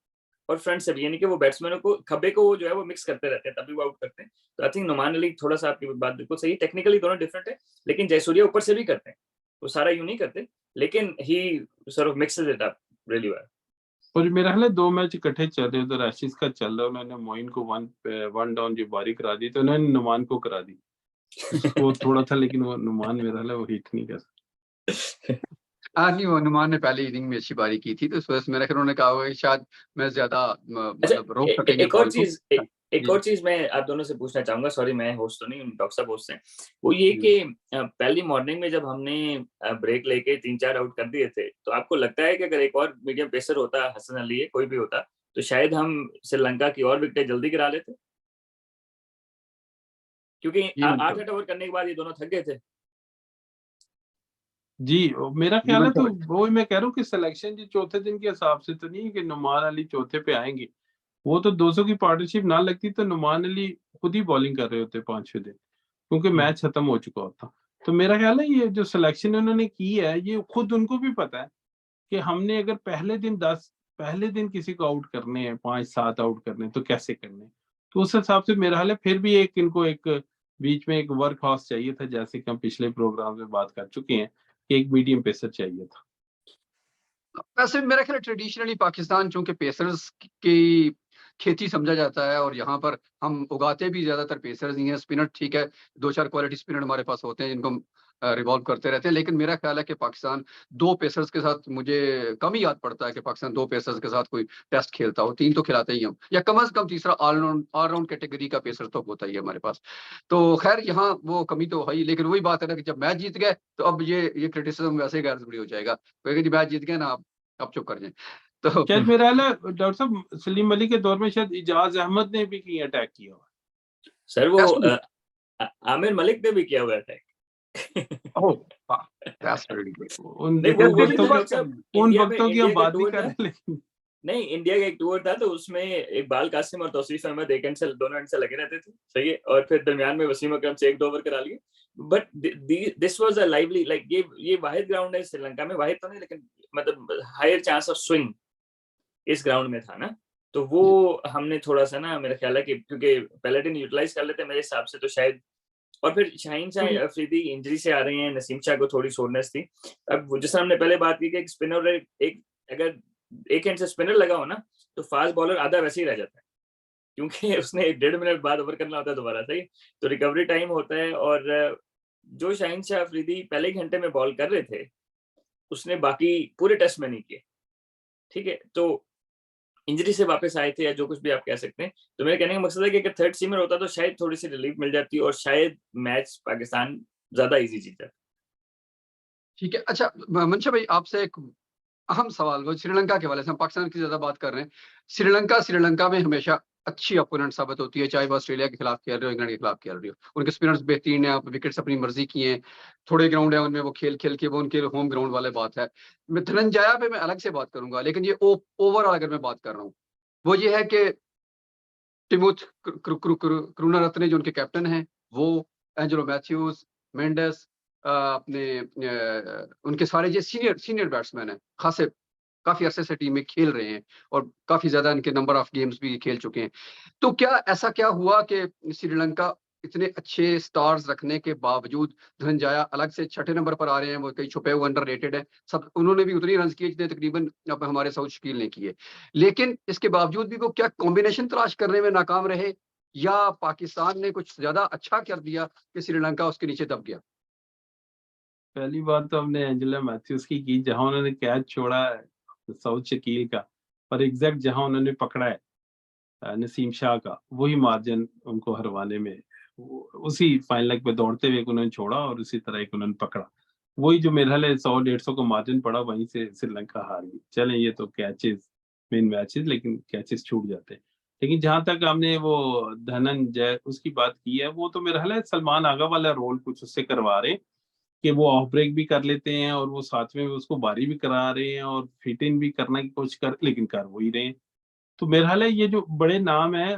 और फ्रंट से भी, यानी कि वो बैट्समैनों को खब्बे को वो जो है वो मिक्स करते रहते हैं, तभी वो आउट करते हैं। तो आई थिंक नुमान अली, थोड़ा-सा आपकी बात बिल्कुल सही है, टेक्निकली दोनों डिफरेंट है, लेकिन जयसूर्या ऊपर से भी करते हैं। वो सारा यूँ नहीं करते, लेकिन he sort of mixes it up really well. और मेरा ख्याल है 2 मैच इकट्ठे चल रहे हैं, उधर एशेज़ का चल रहा है, उन्होंने मोइन को 1 डाउन जो बारी करा दी, तो उन्होंने नुमान को करा दी। उसको थोड़ा था लेकिन वो नुमान मेरा ख्याल है वो हिट नहीं कर सका। नहीं, वो अनुमान ने पहली इनिंग में अच्छी पारी की थी, तो इस वजह से मेरा ख्याल उन्होंने कहा होगा कि शायद मैं ज़्यादा अच्छा, मतलब रोक सकेंगे एक और बॉल को। चीज़ एक जी, और चीज़ मैं आप दोनों से पूछना चाहूँगा, सॉरी मैं होस्ट तो नहीं हूँ, डॉक्टर साहब होस्ट हैं। वो ये जी। कि पहली मॉर्निंग में जब हमने ब्रेक लेके 3-4 आउट कर दिए थे, तो आपको लगता है कि अगर एक और मीडियम पेसर होता, हसन अली है, कोई भी होता, तो शायद हम श्रीलंका की और विकेटें जल्दी गिरा लेते? क्योंकि जी, 8-8 ओवर करने के बाद ये दोनों थक गए थे। जी, मेरा जी, ख्याल है तो बिल्कुल। वही मैं कह रहा हूँ कि सिलेक्शन जी चौथे दिन के हिसाब से तो नहीं है कि नुमान अली चौथे पे आएँगे। वो तो 200 की पार्टनरशिप ना लगती तो नुमान अली खुद ही बॉलिंग कर रहे होते 5वें दिन, क्योंकि हुँ। मैच खत्म हो चुका होता। तो मेरा ख्याल है ये जो सिलेक्शन उन्होंने की है, ये खुद उनको भी पता है कि हमने अगर पहले दिन किसी को आउट करने हैं, 5-7 आउट करने हैं, तो कैसे करने हैं। तो उस हिसाब से मेरा ख्याल है फिर भी इनको एक बीच में एक वर्क हॉर्स चाहिए था, जैसे कि हम पिछले प्रोग्राम में बात कर चुके हैं कि एक मीडियम पेसर चाहिए था। वैसे मेरा ख्याल है ट्रेडिशनली पाकिस्तान चूँकि पेसर्स की खेती समझा जाता है और यहाँ पर हम उगाते भी ज़्यादातर पेसर्स ही हैं। स्पिनर ठीक है, 2-4 क्वालिटी स्पिनर हमारे पास होते हैं जिनको हम रिवॉल्व करते रहते हैं। लेकिन मेरा ख्याल है कि पाकिस्तान 2 पेसर्स के साथ मुझे कम ही याद पड़ता है कि पाकिस्तान 2 पेसर्स के साथ कोई टेस्ट खेलता हो। 3 तो खिलाते ही हम, या कम से कम तीसरा ऑल राउंड कैटेगरी का पेसर तो होता ही है हमारे पास। तो ख़ैर यहाँ वो कमी तो है ही, लेकिन वही बात है ना कि जब मैच जीत गए तो अब ये क्रिटिसिज़्म वैसे ही गैर ज़रूरी हो जाएगा। कहेंगे जी मैच जीत गए ना, आप चुप कर जाएँ। तो शायद मेरा ख्याल है डॉक्टर साहब सलीम अली के दौर में शायद इजाज अहमद ने भी कहीं अटैक किया हुआ सर वो टेस्ट में आमिर मलिक ने भी किया हुआ अटैक। ओह! वाह! That's really good. है। उन नहीं, फिर वो फिर नहीं तो था वक़्तों बात डॉक्टर साहब, उन इंडिया में वक़्तों की हम इंडिया का बात नहीं टूर कर था। रहे लेकिन नहीं, इंडिया का एक टूर था तो उसमें इकबाल कासिम और तौसीफ अहमद एक एंड से, दोनों एंड से लगे रहते थे, सही है? और फिर दरमियान में वसीम अकरम से 1-2 ओवर करा लिए। But this was a lively, like ये वाहिद ग्राउंड है श्रीलंका में, वाहिद तो नहीं लेकिन मतलब हायर चांस ऑफ स्विंग इस ग्राउंड में था ना, तो जी। वो हमने थोड़ा-सा ना, मेरा ख्याल है कि क्योंकि पहले दिन यूटिलाइज़ कर लेते मेरे हिसाब से तो शायद। और फिर शाहीन शाह अफरीदी इंजरी से आ रहे हैं, नसीम शाह को थोड़ी सोरनेस थी। अब वो जैसा हमने पहले बात की कि एक स्पिनर एक अगर एक हैंड से स्पिनर लगा हो ना, तो फास्ट बॉलर आधा वैसे ही रह जाता है। क्योंकि उसने 1 डेढ़ मिनट बाद ओवर करना होता है दोबारा, सही? तो रिकवरी टाइम होता है और जो शाहीन शाह अफरीदी पहले घंटे में बॉल कर रहे थे, उसने बाकी पूरे टेस्ट में नहीं किए, ठीक है? तो इंजरी से वापस आए थे या जो कुछ भी आप कह सकते हैं। तो मेरे कहने का मकसद है कि अगर थर्ड सीमर होता तो शायद थोड़ी-सी रिलीफ मिल जाती और शायद मैच पाकिस्तान ज़्यादा ईज़ी जीत जाता। ठीक है। अच्छा मंशा भाई आपसे एक अहम सवाल, वो श्रीलंका के हवाले से, हम पाकिस्तान की ज़्यादा बात कर रहे हैं। श्रीलंका में हमेशा अच्छी अपोनेंट साबित होती है, चाहे वो ऑस्ट्रेलिया के खिलाफ खेल रहे हो, इंग्लैंड के खिलाफ खेल रही हो। उनके स्पिनर्स बेहतरीन हैं, विकेट्स अपनी मर्ज़ी की हैं। थोड़े ग्राउंड है उनमें वो खेल के वो उनके होम ग्राउंड वाली बात है। मैं धनंजया पे मैं अलग से बात करूँगा, लेकिन ये ओवरऑल अगर मैं बात कर रहा हूँ, वो ये है कि टिमोथ करुनारत्ने जो उनके कैप्टन हैं, वो एंजेलो मैथ्यूज़, मेंडिस, उनके सारे जो सीनियर बैट्समैन हैं, खासे काफ़ी अरसे से टीम में खेल रहे हैं और काफ़ी ज़्यादा इनके नंबर ऑफ गेम्स भी खेल चुके हैं। तो क्या ऐसा क्या हुआ कि श्रीलंका इतने अच्छे स्टार्स रखने के बावजूद धनंजया अलग से छठे नंबर पर आ रहे हैं, वो कई छुपे हुए अंडररेटेड है। सब उन्होंने भी उतनी रन किए जितने तकरीबन अब हमारे साउथ शकील ने किए। लेकिन इसके बावजूद भी वो क्या कॉम्बिनेशन तलाश करने में नाकाम रहे, या पाकिस्तान ने कुछ ज्यादा अच्छा कर दिया कि श्रीलंका उसके नीचे दब गया? पहली बात तो हमने एंजेला मैथ्यूज की जहां उन्होंने कैच छोड़ा है साउथ शकील का, और एग्जैक्ट जहां उन्होंने पकड़ा है नसीम शाह का, वही मार्जिन उनको हरवाने में, उसी फाइनल लेग पे दौड़ते हुए उन्होंने छोड़ा और उसी तरह एक उन्होंने पकड़ा। वही जो मेरे ख्याल है 100-150 को मार्जिन पड़ा, वहीं से श्रीलंका हार गई। चलें, ये तो कैचेस मेन मैचेस, लेकिन कैचेस छूट जाते हैं। लेकिन जहां तक हमने वो धनंजय उसकी बात की है, वो तो मेरा ख्याल है सलमान आगा वाला रोल कुछ उससे करवा रहे हैं कि वो ऑफ ब्रेक भी कर लेते हैं और वो साथ में उसको बारी भी करा रहे हैं और फिट इन भी करने की कोशिश कर, लेकिन कर वो ही रहे हैं। तो मेरा ख्याल है ये जो बड़े नाम है,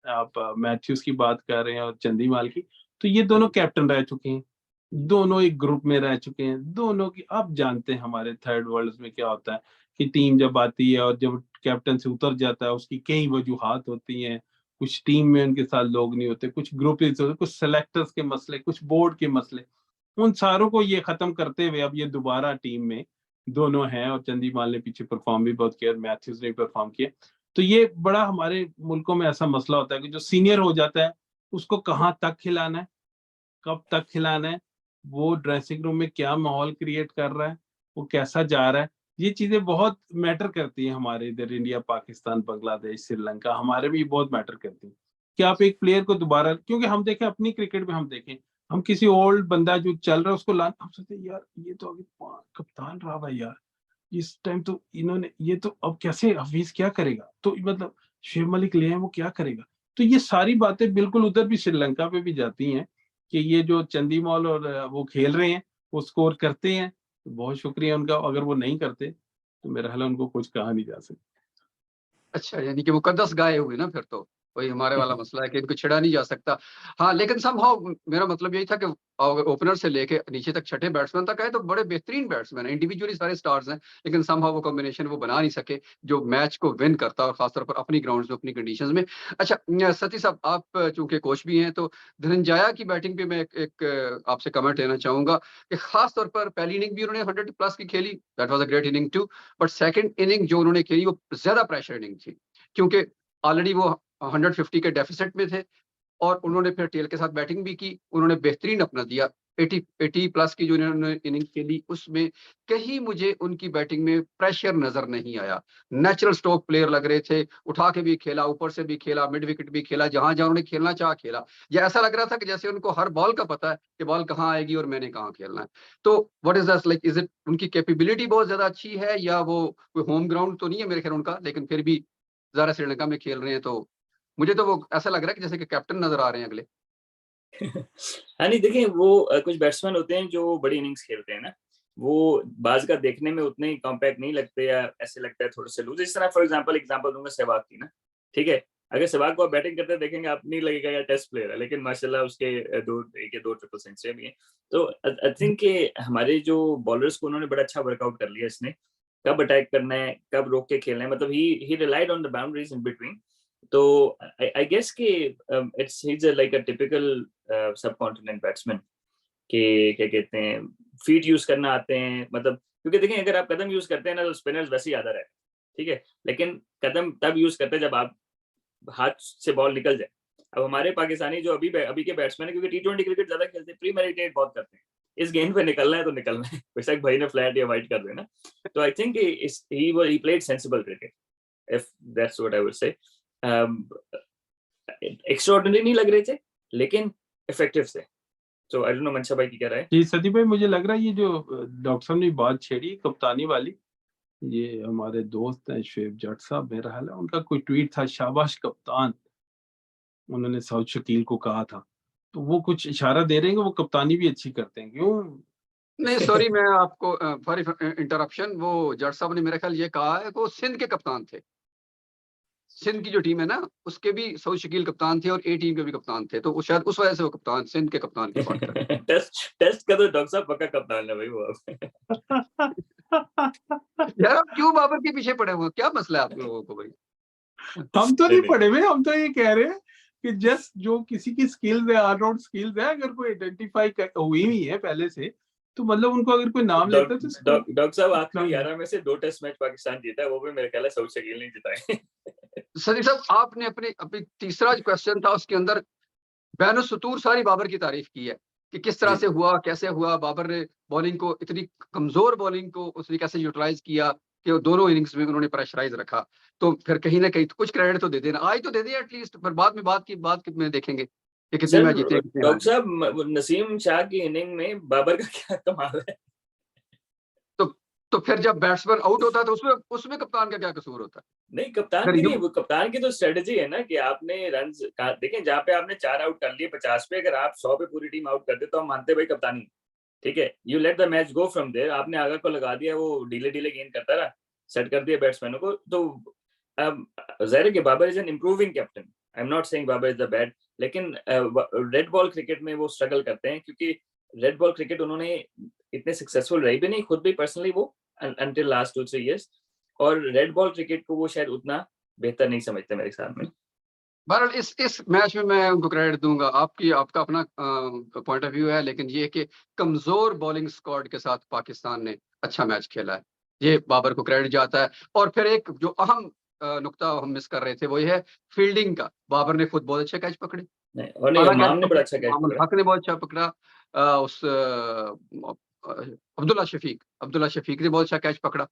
आप मैथ्यूज की बात कर रहे हैं और चंदीमाल की, तो ये दोनों कैप्टन रह चुके हैं, दोनों एक ग्रुप में रह चुके हैं, दोनों की आप जानते हैं हमारे थर्ड वर्ल्ड में क्या होता है कि टीम जब आती है और जब कैप्टन से उतर जाता है उसकी कई वजूहात होती हैं। कुछ टीम में उनके साथ लोग नहीं होते, कुछ ग्रुप होते, कुछ सेलेक्टर्स के मसले, कुछ बोर्ड के मसले, उन सारों को ये खत्म करते हुए अब ये दोबारा टीम में दोनों हैं, और चंदीमाल ने पीछे परफॉर्म भी बहुत किया और मैथ्यूज ने परफॉर्म किया। तो ये बड़ा हमारे मुल्कों में ऐसा मसला होता है कि जो सीनियर हो जाता है उसको कहाँ तक खिलाना है, कब तक खिलाना है, वो ड्रेसिंग रूम में क्या माहौल क्रिएट कर रहा है, वो कैसा जा रहा है, ये चीजें बहुत मैटर करती हैं हमारे इधर इंडिया, पाकिस्तान, बांग्लादेश, श्रीलंका, हमारे में ये बहुत मैटर करती हैं कि आप एक प्लेयर को दोबारा, क्योंकि हम देखें अपनी क्रिकेट में, हम देखें हम किसी ओल्ड बंदा जो चल रहा है उसको लाना, हम सोचते हैं, यार ये तो अभी कप्तान रहा भाई, यार इस टाइम तो इन्होंने, ये तो अब कैसे हफीज क्या करेगा, तो मतलब शेख मलिक ले आए, वो क्या करेगा। तो ये सारी बातें बिल्कुल उधर भी श्रीलंका पे भी जाती हैं कि ये जो चंदीमाल और वो खेल रहे हैं, वो स्कोर करते हैं, तो बहुत शुक्रिया उनका। अगर वो नहीं करते तो मेरा ख्याल है उनको कुछ कहा नहीं जा सकता। अच्छा, यानी कि मुकद्दस गाय हुई ना फिर तो। वही हमारे वाला मसला है कि इनको छेड़ा नहीं जा सकता। हाँ, लेकिन समहाउ मेरा मतलब यही था कि ओपनर से लेके नीचे तक छठे बैट्समैन तक आए तो बड़े बेहतरीन बैट्समैन हैं, इंडिविजुअली सारे स्टार्स हैं, लेकिन समहाउ वो कॉम्बिनेशन वो बना नहीं सके जो मैच को विन करता, और खासतौर पर अपनी ग्राउंड्स में, अपनी कंडीशंस में। अच्छा, सती साहब, आप चूंकि कोच भी हैं, तो धनंजया की बैटिंग पे मैं एक आपसे कमेंट लेना चाहूंगा कि खास तौर पर पहली इनिंग भी उन्होंने 100 प्लस की खेली, that was a great inning too, but second inning जो उन्होंने खेली वो ज्यादा प्रेशर इनिंग थी, क्योंकि ऑलरेडी वो 150 के डेफिसिट में थे, और उन्होंने फिर टेल के साथ बैटिंग भी की, उन्होंने बेहतरीन अपना दिया। 80 प्लस की जो उन्होंने इनिंग खेली उसमें कहीं मुझे उनकी बैटिंग में प्रेशर नजर नहीं आया। नेचुरल स्ट्रोक प्लेयर लग रहे थे, उठा के भी खेला, ऊपर से भी खेला, मिड विकेट भी खेला, जहां जहां उन्हें खेलना चाहा खेला। या ऐसा लग रहा था कि जैसे उनको हर बॉल का पता है कि बॉल कहाँ आएगी और मैंने कहाँ खेलना है। तो what is that like, is it उनकी कैपेबिलिटी बहुत ज्यादा अच्छी है, या वो कोई होम ग्राउंड तो नहीं है मेरे ख्याल उनका, लेकिन फिर भी ज़रा श्रीलंका में खेल रहे हैं, तो मुझे तो वो ऐसा लग रहा है कि जैसे कि कैप्टन नज़र आ रहे हैं अगले। हाँ, नहीं देखिए वो कुछ बैट्समैन होते हैं जो बड़ी इनिंग्स खेलते हैं ना, वो बाज़ का देखने में उतने ही कॉम्पैक्ट नहीं लगते या ऐसे लगता है थोड़े से लूज़। इस तरह फॉर एग्जांपल दूँगा सहवाग की ना, ठीक है? अगर सहवाग को आप बैटिंग करते देखेंगे आप नहीं लगेगा यार टेस्ट प्लेयर है, लेकिन माशाल्लाह उसके 2 ट्रिपल सेंचुरी भी हैं। तो आई थिंक कि हमारे जो बॉलर्स को उन्होंने बड़ा अच्छा वर्कआउट कर लिया इसने, कब अटैक करना है, कब रोक के खेलना है, मतलब he relied on the boundaries in between. तो आई गेस कि it's he is like a typical subcontinent batsman के क्या कहते हैं, फीट यूज करना आते हैं, मतलब क्योंकि देखिए अगर आप कदम यूज करते हैं ना तो स्पिनर्स वैसे ही ज्यादा रहते हैं, ठीक है, लेकिन कदम तब यूज करते हैं जब आप हाथ से बॉल निकल जाए। अब हमारे पाकिस्तानी जो अभी के बैट्समैन है, क्योंकि टी20 क्रिकेट ज्यादा खेलते हैं, प्रीमेडिटेट बहुत करते हैं, इस गेंद पे निकलना है तो निकलना है, बेशक भाई ने फ्लैट या वाइड कर देना। तो आई think he played sensible cricket, if that's what I would say. Extraordinary नहीं लग रहे थे लेकिन इफेक्टिव थे। सो आई डोंट नो मंशा भाई की क्या राय है? जी सती भाई, मुझे लग रहा है ये जो डॉक्टर साहब ने बात छेड़ी कप्तानी वाली, ये हमारे दोस्त हैं शुएब जट साहब, मेरा ख्याल है उनका कोई ट्वीट था, शाबाश कप्तान, उन्होंने साउथ शकील को कहा था। तो वो कुछ इशारा दे रहे हैं कि वो कप्तानी भी अच्छी करते हैं, क्यों? नहीं सॉरी, मैं आपको फॉर इंटरप्शन, वो जट साहब ने मेरा ख्याल ये कहा है कि वो सिंध के कप्तान थे। सिंध की जो टीम है ना, उसके भी सऊद शकील कप्तान थे और ए टीम के भी कप्तान थे, तो वो शायद उस वजह से वो कप्तान, सिंध के कप्तान की बात कर रहे हैं। टेस्ट का तो डॉक्टर साहब पक्का कप्तान है भाई वो अब। यार आप क्यों बाबर के पीछे पड़े हुए हो? क्या मसला है आप लोगों को भाई? हम तो नहीं नहीं नहीं पढ़े हुए, हम तो ये कह रहे हैं कि जस्ट जो किसी की स्किल्स है, ऑलराउंड स्किल्स है, अगर कोई आइडेंटिफाई हुई हुई है पहले से, तो मतलब उनको अगर कोई नाम लेता है तो डॉक्टर साहब आखिरी 11 में से 2 टेस्ट मैच पाकिस्तान जीता है, वो भी मेरे ख्याल है सऊद शकील ने जिताए। सदी साहब, आपने अपनी तीसरा जो क्वेश्चन था उसके अंदर बैन सुतूर सारी बाबर की तारीफ की है कि किस तरह जी। से हुआ, कैसे हुआ, बाबर ने बॉलिंग को, इतनी कमजोर बॉलिंग को उसने कैसे यूटिलाइज किया कि वो दोनों इनिंग्स में उन्होंने प्रेशराइज रखा। तो फिर कहीं ना कहीं तो कुछ क्रेडिट तो दे देना, आज तो दे दिया एटलीस्ट, फिर बाद में बात में देखेंगे कि कितने सर मैच जीते हैं, कितने हारे। डॉक्टर साहब नसीम शाह की इनिंग में बाबर का क्या कमाल है। तो फिर जब बैट्समैन आउट होता है तो उसमें कप्तान का क्या कसूर होता है? नहीं, कप्तान अगर की यू नहीं, वो कप्तान की तो स्ट्रेटजी है ना कि आपने रन देखें, जहाँ पे आपने 4 आउट कर लिए 50 पे, अगर आप 100 पे पूरी टीम आउट कर दे तो हम मानते भाई कप्तानी, ठीक है, you let the match go from there. आपने आगा को लगा दिया, वो ढीले ढीले गेंद करता रहा, सेट कर दिया बैट्समैनों को। तो जाहिर है कि Babar is an improving captain, I am not saying Babar is the bad, लेकिन रेड बॉल क्रिकेट में वो स्ट्रगल करते हैं, क्योंकि रेड बॉल क्रिकेट उन्होंने इतने सक्सेसफुल रही भी नहीं, खुद भी पर्सनली वो until last 2-3 years, और रेड बॉल क्रिकेट को वो शायद उतना बेहतर नहीं समझते मेरे ख्याल में। बहरहाल इस मैच में मैं उनको क्रेडिट दूंगा, आपका अपना पॉइंट ऑफ व्यू है, लेकिन ये कि कमजोर बॉलिंग स्क्वाड के साथ पाकिस्तान ने अच्छा मैच खेला है, ये बाबर को क्रेडिट जाता है। और फिर एक जो अहम नुकता हम मिस कर रहे थे वो ये है फील्डिंग का। बाबर ने खुद बहुत अच्छे कैच पकड़े, नहीं, और नहीं, हालांकि इमाम ने बड़ा अच्छा कैच मोहम्मद पकड़ा। हक ने बहुत अच्छा पकड़ा, अब्दुल्ला शफीक ने बहुत अच्छा कैच पकड़ा।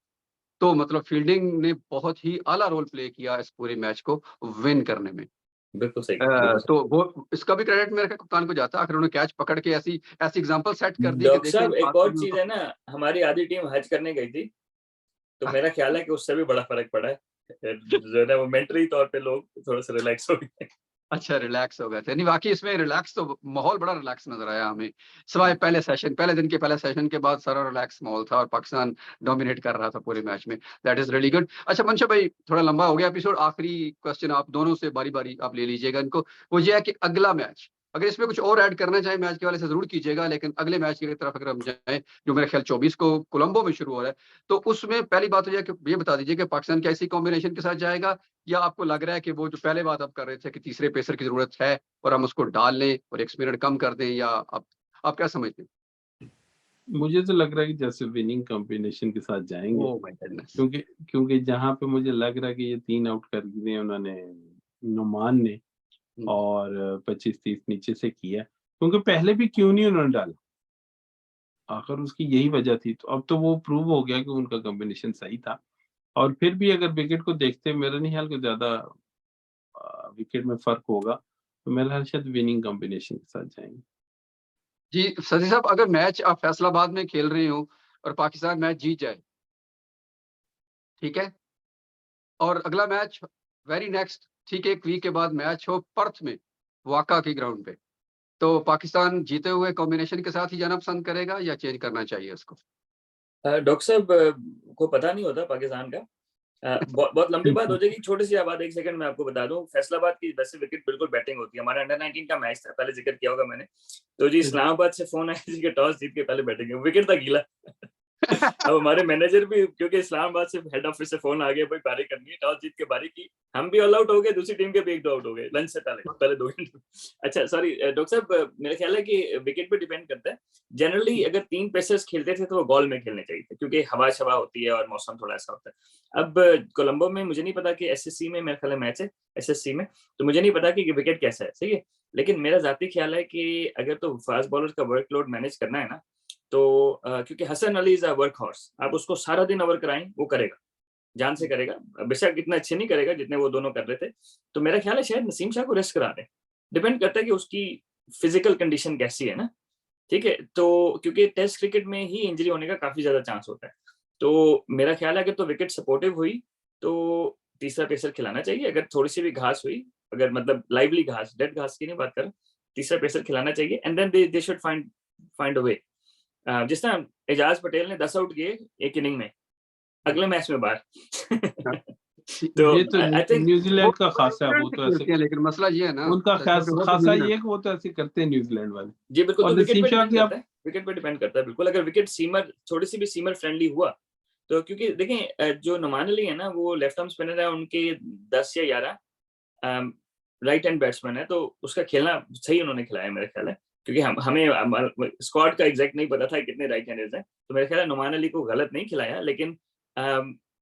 तो मतलब फील्डिंग ने बहुत ही आला रोल प्ले किया इस पूरे मैच को विन करने में। बिल्कुल सही, बिल्कुल सही। तो वो इसका भी क्रेडिट मेरे ख्याल कप्तान को जाता है, आखिर उन्होंने कैच पकड़ के ऐसी एग्जांपल सेट कर दी कि डॉक्टर देखें साहब एक और पाकिस्तान चीज तो। है ना, हमारी आधी टीम हज करने गई थी, तो मेरा ख्याल है कि उससे भी बड़ा फर्क पड़ा है, जो है ना, वो मेंटली तौर पे लोग थोड़ा सा रिलैक्स हो गए। अच्छा, रिलैक्स हो गए थे। नहीं, वाकई इसमें रिलैक्स तो माहौल बड़ा रिलैक्स नजर आया हमें, सिवाय पहले दिन के पहले सेशन के बाद सारा रिलैक्स माहौल था और पाकिस्तान डोमिनेट कर रहा था पूरे मैच में। That is really good. अच्छा मंशा भाई, थोड़ा लंबा हो गया एपिसोड, आखिरी क्वेश्चन आप दोनों से बारी बारी आप ले लीजिएगा इनको। वो ये है कि अगला मैच, अगर इसमें कुछ और ऐड करना चाहे मैच के वाले से जरूर कीजिएगा, लेकिन अगले मैच की तरफ अगर हम जाएं, जो मेरे ख्याल 24 को कोलंबो में शुरू हो रहा है, तो उसमें पहली बात तो यह कि ये बता दीजिए कि पाकिस्तान क्या इसी कॉम्बिनेशन के साथ जाएगा, या आपको लग रहा है कि वो जो पहले बात आप कर रहे थे कि तीसरे पेसर की जरूरत है और हम उसको डाल लें और एक मिनट कम कर दें, या आप क्या समझते हैं? मुझे तो लग रहा है कि जैसे विनिंग कॉम्बिनेशन के साथ जाएंगे, ओह माय गॉडनेस। क्योंकि जहां पे मुझे लग रहा है कि ये 3 आउट कर दिए उन्होंने, नुमान ने, और 25-30 नीचे से किया, क्योंकि पहले भी क्यों नहीं उन्होंने डाला, आखिर उसकी यही वजह थी। तो अब तो वो प्रूव हो गया कि उनका कॉम्बिनेशन सही था। और फिर भी अगर विकेट को देखते, मेरा नहीं ख्याल कि ज्यादा विकेट में फर्क होगा, तो मेरा ख्याल शायद विनिंग कॉम्बिनेशन के साथ जाएंगे। जी सदी साहब, अगर मैच आप फैसलाबाद में खेल रहे हो और पाकिस्तान मैच जीत जाए, ठीक है, और अगला मैच वेरी नेक्स्ट, ठीक है, एक वीक के बाद मैच हो पर्थ में, वाका की ग्राउंड पे, तो पाकिस्तान जीते हुए कॉम्बिनेशन के साथ ही जाना पसंद करेगा या चेंज करना चाहिए उसको? डॉक्टर साहब को पता नहीं होता पाकिस्तान का, बहुत लंबी बात हो जाएगी, छोटी सी बात 1 सेकंड में आपको बता दूं। फैसलाबाद की वैसे विकेट बिल्कुल बैटिंग होती है, हमारा अंडर 19 का मैच था, पहले जिक्र किया होगा मैंने, तो जी इस्लामाबाद से फोन आया जी कि टॉस जीत के पहले बैटिंग है, विकेट था गीला। अब हमारे मैनेजर भी, क्योंकि इस्लामाबाद से हेड ऑफिस से फोन आ गया, भाई बारी करनी है, टॉस जीत के बारी की, हम भी ऑल आउट हो गए, दूसरी टीम के भी 1-2 आउट हो गए लंच से पहले 2 घंटे। अच्छा सॉरी डॉक्टर साहब, मेरा ख्याल है कि विकेट पे डिपेंड करता है। जनरली अगर 3 पेसर्स खेलते थे तो वो गॉल में खेलने चाहिए थे, क्योंकि हवा शवा होती है और मौसम थोड़ा ऐसा होता है। अब कोलंबो में मुझे नहीं पता कि एसएससी में, मेरा ख्याल है मैच है एसएससी में, तो मुझे नहीं पता कि विकेट कैसा है, सही है, लेकिन मेरा जाती ख्याल है कि अगर तो फास्ट बॉलर का वर्कलोड मैनेज करना है ना, तो क्योंकि Hasan Ali is a work horse, आप उसको सारा दिन ओवर कराएं, वो करेगा, जान से करेगा, बेशक इतना अच्छे नहीं करेगा जितने वो दोनों कर रहे थे। तो मेरा ख्याल है शायद नसीम शाह को रेस्ट करा दें, डिपेंड करता है कि उसकी फिजिकल कंडीशन कैसी है ना, ठीक है, तो क्योंकि टेस्ट क्रिकेट में ही इंजरी होने का काफी ज्यादा चांस होता है। तो मेरा ख्याल है अगर तो विकेट सपोर्टिव हुई तो तीसरा पेसर खिलाना चाहिए, अगर थोड़ी सी भी घास हुई, अगर मतलब लाइवली घास, डेड घास की नहीं बात कर, तीसरा पेसर खिलाना चाहिए, and then they should find a way. जिस तरह एजाज पटेल ने 10 आउट किए एक इनिंग में, अगले मैच में बाहर। तो ये तो आई थिंक न्यूजीलैंड का खासा है, वो तो ऐसे, लेकिन मसला ये है ना, उनका वो तो खासा न्यूजीलैंड। ये है कि वो तो ऐसे करते हैं न्यूजीलैंड वाले। जी बिल्कुल, और तो विकेट नसीम पे शाह डिपेंड की करता आप, है, विकेट पे डिपेंड करता है बिल्कुल, अगर विकेट सीमर थोड़ी सी भी सीमर फ्रेंडली हुआ तो, क्योंकि देखें जो नुमान अली है ना, वो लेफ्ट आर्म स्पिनर है, उनके 10 या 11 राइट हैंड बैट्समैन है, तो उसका खेलना सही उन्होंने खिलाया मेरा ख्याल है, क्योंकि हमें स्क्वाड का एग्जैक्ट नहीं पता था कितने राइट हैंडर्स हैं, तो मेरा ख्याल है नुमान अली को गलत नहीं खिलाया, लेकिन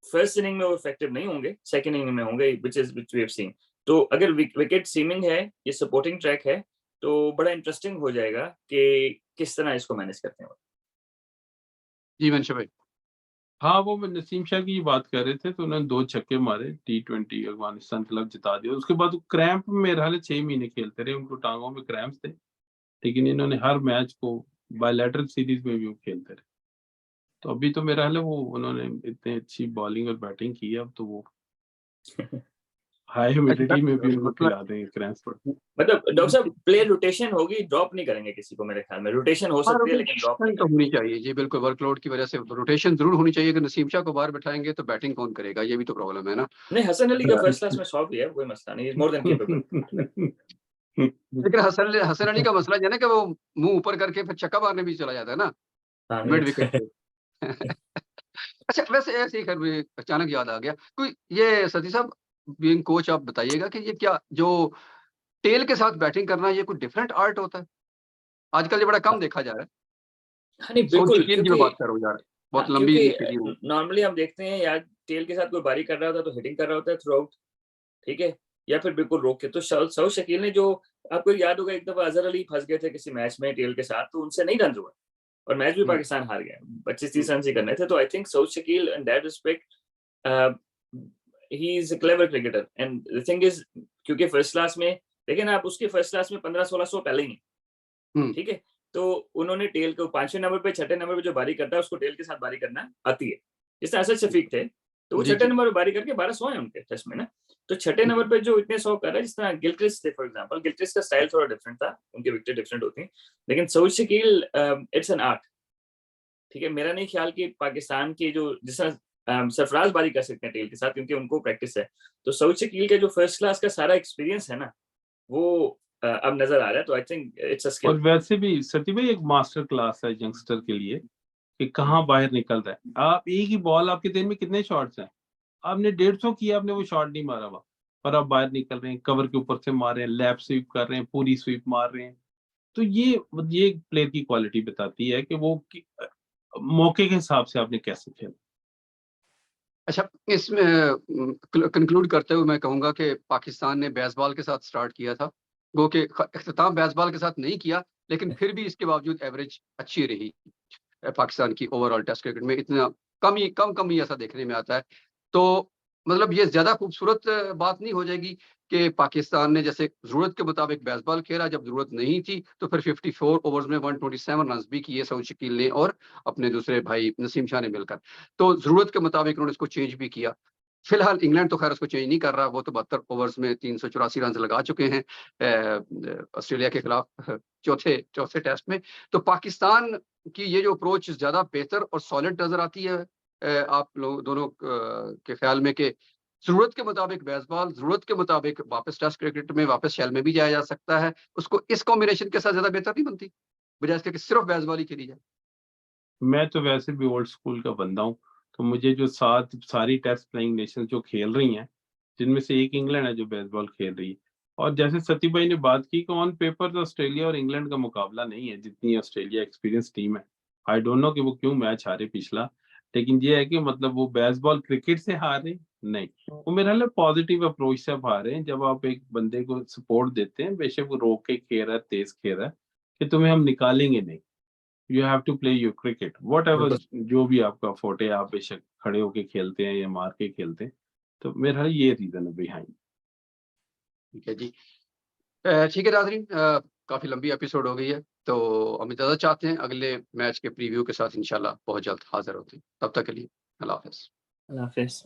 फर्स्ट इनिंग में वो इफेक्टिव नहीं होंगे, सेकंड इनिंग में होंगे, विच वी हैव सीन। तो अगर विकेट सीमिंग है, ये सपोर्टिंग ट्रैक है, तो बड़ा इंटरेस्टिंग हो जाएगा कि किस तरह इसको मैनेज करते हैं। जी मनशा भाई। हाँ, वो नसीम शाह की बात कर रहे थे, तो उन्होंने 2 छक्के मारे, T20 अफगानिस्तान के खिलाफ जिता दिया। उसके बाद क्रैम्प में मेरे ख्याल 6 महीने खेलते रहे, उनको टांगों में क्रैम्प्स थे, लेकिन इन्होंने हर मैच को बायलैटरल सीरीज में भी वो खेलते रहे। तो अभी तो मेरा ख्याल है वो उन्होंने इतनी अच्छी बॉलिंग और बैटिंग की है, अब तो वो हाई ह्यूमिडिटी में भी उनको खिला देंगे क्रैम्प्स पर। मतलब डॉक्टर साहब, प्लेयर रोटेशन होगी, ड्रॉप नहीं करेंगे किसी को, मेरे ख्याल में रोटेशन हो सकती है लेकिन ड्रॉप नहीं रोटेशन तो होनी चाहिए जी, बिल्कुल वर्कलोड की वजह से रोटेशन जरूर होनी चाहिए। अगर नसीम शाह को बाहर बैठाएंगे तो बैटिंग कौन करेगा, ये भी तो प्रॉब्लम है ना। नहीं, हसन अली का फर्स्ट क्लास में 100 भी है, कोई मसला नहीं, मोर देन केपेबल। लेकिन हसन अली का मसला ये है ना कि वो मुंह ऊपर करके फिर छक्का मारने भी चला जाता है ना मिड विकेट पे। अच्छा, वैसे ऐसे ही खैर मुझे अचानक याद आ गया, कोई ये सती साहब बीइंग कोच आप बताइएगा कि ये क्या जो टेल के साथ बैटिंग करना ये कोई डिफरेंट आर्ट होता है? आजकल ये बड़ा कम देखा जा रहा है। हाँ नहीं, साउथ बिल्कुल, शकील की मैं बात कर रहा हूँ यार, बहुत लंबी सीधी हो। नॉर्मली हम देखते हैं यार, टेल के साथ कोई बारी कर रहा होता है तो हिटिंग कर रहा होता है थ्रू आउट, ठीक है, या फिर बिल्कुल रोक के। तो सऊद शकील ने जो, आपको याद होगा एक दफा अजहर अली फंस गए थे किसी मैच में टेल के साथ, तो उनसे नहीं रन हुआ और मैच भी पाकिस्तान हार गया, 25-30 रन ही करने थे। तो I think Saud Shakeel in that respect he is a clever cricketer, and the thing is, क्योंकि फर्स्ट क्लास में, लेकिन आप उसके फर्स्ट क्लास में 15-1600 पहले ही है, ठीक है, तो उन्होंने टेल को 5वें नंबर पे, 6ठे नंबर पे जो बारी करता है उसको टेल के साथ बारी करना आती है। जैसे असद शफीक थे, तो वो जी, 6ठे जी। नंबर पे बारी करके 1200 है उनके टेस्ट में ना। तो 6ठे नंबर पे जो इतने 100 कर रहा है, जिस तरह गिलक्रिस्ट थे फॉर एग्जांपल, गिलक्रिस्ट का स्टाइल थोड़ा डिफरेंट था, उनके विकेट डिफरेंट होती हैं, लेकिन Saud Shakeel it's an art, ठीक है। मेरा नहीं ख्याल कि पाकिस्तान के जो, जिस तरह सरफराज बारी कर सकते हैं टेल के साथ क्योंकि उनको प्रैक्टिस है, तो सऊद शकील का जो फर्स्ट क्लास का सारा एक्सपीरियंस है ना, वो अब नजर आ रहा है। तो आई थिंक इट्स अ और स्किल। वैसे भी सती भाई एक मास्टर क्लास है यंगस्टर के लिए कि कहाँ बाहर निकल रहा है। आप एक ही बॉल, आपके दिन में कितने शॉट्स हैं, आपने 150 किया, आपने वो शॉट नहीं मारा हुआ, और आप बाहर निकल रहे हैं, कवर के ऊपर से मार रहे हैं, लैप स्वीप कर रहे हैं, पूरी स्वीप मार रहे हैं। तो ये प्लेयर की क्वालिटी बताती है कि वो मौके के हिसाब से आपने कैसे खेला। अच्छा, इसमें कंक्लूड करते हुए मैं कहूँगा कि पाकिस्तान ने बेसबॉल के साथ स्टार्ट किया था, गो के इख्तिताम बेसबॉल के साथ नहीं किया, लेकिन फिर भी इसके बावजूद एवरेज अच्छी रही पाकिस्तान की ओवरऑल टेस्ट क्रिकेट में। इतना कम ही ऐसा देखने में आता है। तो मतलब ये ज़्यादा खूबसूरत बात नहीं हो जाएगी कि पाकिस्तान ने जैसे ज़रूरत के मुताबिक बेसबॉल खेला, जब ज़रूरत नहीं थी तो फिर 54 ओवर्स में 127 रन्स भी किए सऊद शकील ने और अपने दूसरे भाई नसीम शाह ने मिलकर। तो ज़रूरत के मुताबिक उन्होंने इसको चेंज भी किया। फिलहाल इंग्लैंड तो खैर उसको चेंज नहीं कर रहा, वो तो 72 ओवर्स में 384 रन्स लगा चुके हैं ऑस्ट्रेलिया के खिलाफ चौथे टेस्ट में। तो पाकिस्तान की ये जो अप्रोच ज़्यादा बेहतर और सॉलिड नज़र आती है आप लोग दोनों के ख्याल में कि ज़रूरत के मुताबिक बेसबॉल, ज़रूरत के मुताबिक वापस टेस्ट क्रिकेट में वापस शैल में भी जाया जा सकता है। उसको इस कॉम्बिनेशन के साथ ज़्यादा बेहतर नहीं बनती, बजाय इसके कि सिर्फ बेसबॉल ही खेली जाए। मैं तो वैसे भी ओल्ड स्कूल का बंदा हूँ, तो मुझे जो सारी टेस्ट प्लेइंग नेशन जो खेल रही हैं, जिनमें से एक इंग्लैंड है जो बेसबॉल खेल रही है, और जैसे सती भाई ने बात की कि ऑन पेपर तो ऑस्ट्रेलिया और इंग्लैंड का मुकाबला नहीं है, जितनी ऑस्ट्रेलिया एक्सपीरियंस टीम है। आई डोंट नो कि वो क्यों मैच हारे पिछला, लेकिन ये है कि मतलब वो बेसबॉल क्रिकेट से हारे नहीं, वो मेरा ख्याल पॉजिटिव अप्रोच से आप हारे हैं। जब आप एक बंदे को सपोर्ट देते हैं, बेशक वो रोक के खेल रहा है, तेज खेल रहा है, कि तुम्हें हम निकालेंगे नहीं, you have to play your cricket whatever, जो भी आपका फोटे, आप बेशक खड़े होके खेलते हैं या मार के खेलते हैं। तो मेरा ये रीजन है बिहाइंड। ठीक है जी। ठीक है नाज़रीन, काफ़ी लंबी एपिसोड हो गई है, तो हम इजाज़त चाहते हैं, अगले मैच के प्रीव्यू के साथ इंशाल्लाह बहुत जल्द हाज़िर होते हैं। तब तक के लिए अल्लाह हाफ़िज़। अल्लाह हाफिज़।